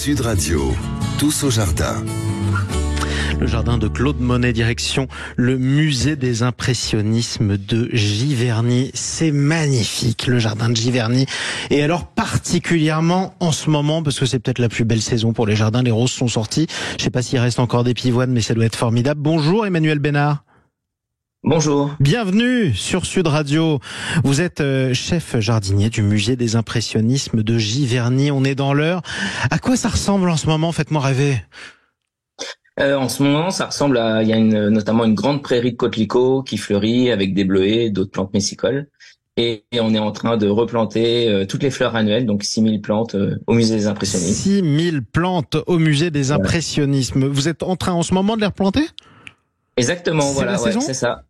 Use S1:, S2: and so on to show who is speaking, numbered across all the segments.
S1: Sud Radio, tous au jardin.
S2: Le jardin de Claude Monet, direction le musée des impressionnismes de Giverny. C'est magnifique, le jardin de Giverny. Et alors particulièrement en ce moment, parce que c'est peut-être la plus belle saison pour les jardins. Les roses sont sorties. Je sais pas s'il reste encore des pivoines, mais ça doit être formidable. Bonjour Emmanuel Bénard.
S3: Bonjour.
S2: Bienvenue sur Sud Radio. Vous êtes chef jardinier du musée des impressionnismes de Giverny. On est dans l'heure. À quoi ça ressemble en ce moment? Faites-moi rêver.
S3: En ce moment, ça ressemble à, il y a notamment une grande prairie de coquelicots qui fleurit avec des bleuets, d'autres plantes messicoles. Et on est en train de replanter toutes les fleurs annuelles, donc 6000 plantes au musée des impressionnismes.
S2: 6000 plantes au musée des impressionnismes. Vous êtes en train en ce moment de les replanter?
S3: Exactement, voilà, ouais, c'est ça.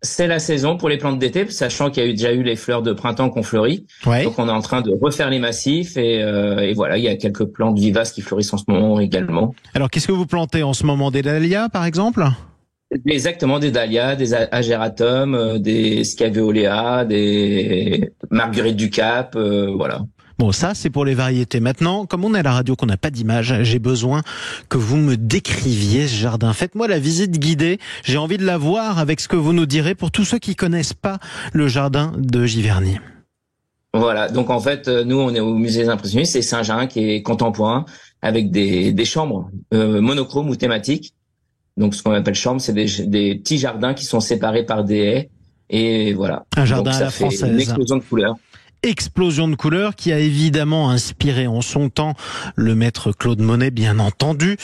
S3: C'est la saison pour les plantes d'été, sachant qu'il y a déjà eu les fleurs de printemps qui ont fleuri. Ouais. Donc on est en train de refaire les massifs et voilà, il y a quelques plantes vivaces qui fleurissent en ce moment également.
S2: Alors qu'est-ce que vous plantez en ce moment? Des dahlias par exemple?
S3: Exactement, des dahlias, des agératums, des scaveoléas, des marguerites du Cap, voilà.
S2: Bon, ça, c'est pour les variétés. Maintenant, comme on est à la radio, qu'on n'a pas d'image, j'ai besoin que vous me décriviez ce jardin. Faites-moi la visite guidée. J'ai envie de la voir avec ce que vous nous direz pour tous ceux qui connaissent pas le jardin de Giverny.
S3: Voilà. Donc, en fait, nous, on est au musée des impressionnistes et c'est un jardin qui est contemporain avec des chambres monochromes ou thématiques. Donc, ce qu'on appelle chambres, c'est des petits jardins qui sont séparés par des haies. Et voilà.
S2: Un jardin
S3: donc,
S2: à la française. Une
S3: explosion de couleurs.
S2: Explosion de couleurs qui a évidemment inspiré en son temps le maître Claude Monet, bien entendu,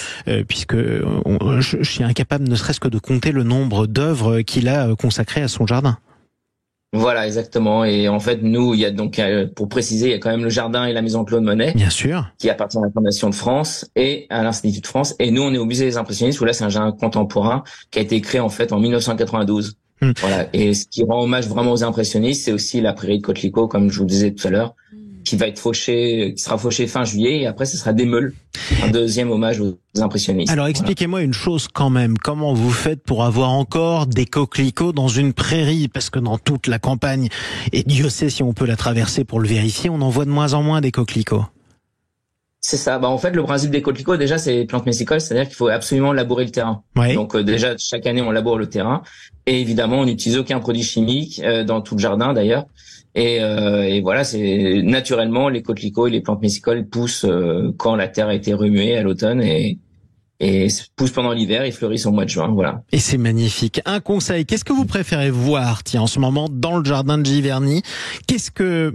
S2: puisque je suis incapable ne serait-ce que de compter le nombre d'œuvres qu'il a consacrées à son jardin.
S3: Voilà, exactement. Et en fait, nous, il y a donc, pour préciser, il y a quand même le jardin et la maison Claude Monet.
S2: Bien sûr.
S3: Qui appartient à la Fondation de France et à l'Institut de France. Et nous, on est au musée des impressionnistes où là, c'est un jardin contemporain qui a été créé en fait en 1992. Voilà. Et ce qui rend hommage vraiment aux impressionnistes, c'est aussi la prairie de coquelicots, comme je vous disais tout à l'heure, qui sera fauchée fin juillet, et après ce sera des meules. Un deuxième hommage aux impressionnistes.
S2: Alors expliquez-moi une chose quand même. Comment vous faites pour avoir encore des coquelicots dans une prairie? Parce que dans toute la campagne, et Dieu sait si on peut la traverser pour le vérifier, on en voit de moins en moins des coquelicots.
S3: C'est ça. En fait, le principe des coquelicots, déjà, c'est les plantes messicoles, c'est-à-dire qu'il faut absolument labourer le terrain. Ouais. Donc, déjà, chaque année, on laboure le terrain. Et évidemment, on n'utilise aucun produit chimique dans tout le jardin, d'ailleurs. Et voilà, c'est naturellement, les coquelicots et les plantes messicoles poussent quand la terre a été remuée à l'automne et poussent pendant l'hiver et fleurissent au mois de juin. Voilà.
S2: Et c'est magnifique. Un conseil, qu'est-ce que vous préférez voir, tiens, en ce moment, dans le jardin de Giverny? Quelle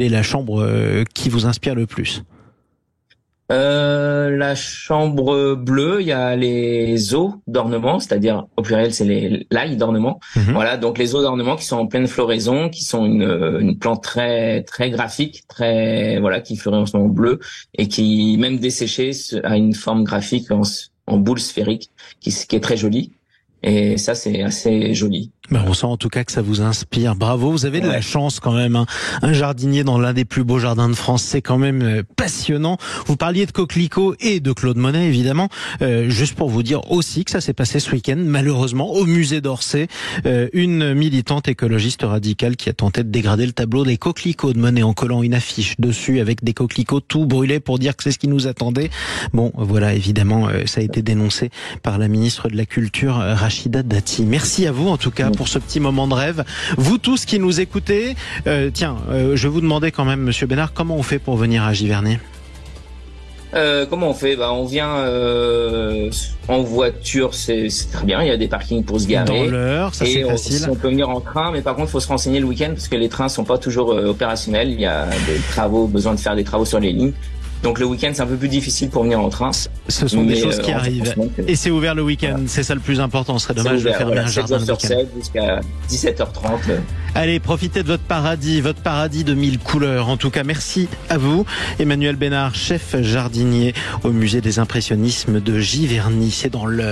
S2: est la chambre qui vous inspire le plus?
S3: La chambre bleue, il y a les os d'ornement, c'est-à-dire au pluriel c'est l'ail d'ornement. Voilà, donc les os d'ornement qui sont en pleine floraison, qui sont une plante très très graphique, qui fleurit en ce moment bleu et qui même desséchée a une forme graphique en boule sphérique qui est très jolie. Et ça, c'est assez joli.
S2: On sent en tout cas que ça vous inspire. Bravo, vous avez de la chance quand même. Hein. Un jardinier dans l'un des plus beaux jardins de France, c'est quand même passionnant. Vous parliez de coquelicots et de Claude Monet, évidemment. Juste pour vous dire aussi que ça s'est passé ce week-end, malheureusement, au musée d'Orsay. Une militante écologiste radicale qui a tenté de dégrader le tableau des coquelicots de Monet en collant une affiche dessus avec des coquelicots tout brûlés pour dire que c'est ce qui nous attendait. Bon, voilà, évidemment, ça a été dénoncé par la ministre de la Culture, Rachida Dati. Merci à vous, en tout cas, pour ce petit moment de rêve. Vous tous qui nous écoutez, je vais vous demander quand même, Monsieur Bénard, comment on fait pour venir à Giverny?
S3: Comment on fait? On vient en voiture, c'est très bien. Il y a des parkings pour se garer.
S2: Dans l'heure, ça c'est facile.
S3: On peut venir en train, mais par contre, il faut se renseigner le week-end parce que les trains sont pas toujours opérationnels. Il y a besoin de faire des travaux sur les lignes. Donc le week-end, c'est un peu plus difficile pour venir en train.
S2: Ce sont des choses qui arrivent. Et c'est ouvert le week-end, c'est ça le plus important. Ce serait dommage de fermer un jardin le week-end.
S3: 7h jusqu'à 17h30.
S2: Allez, profitez de votre paradis de 1000 couleurs. En tout cas, merci à vous. Emmanuel Bénard, chef jardinier au musée des impressionnismes de Giverny. C'est dans l'heure.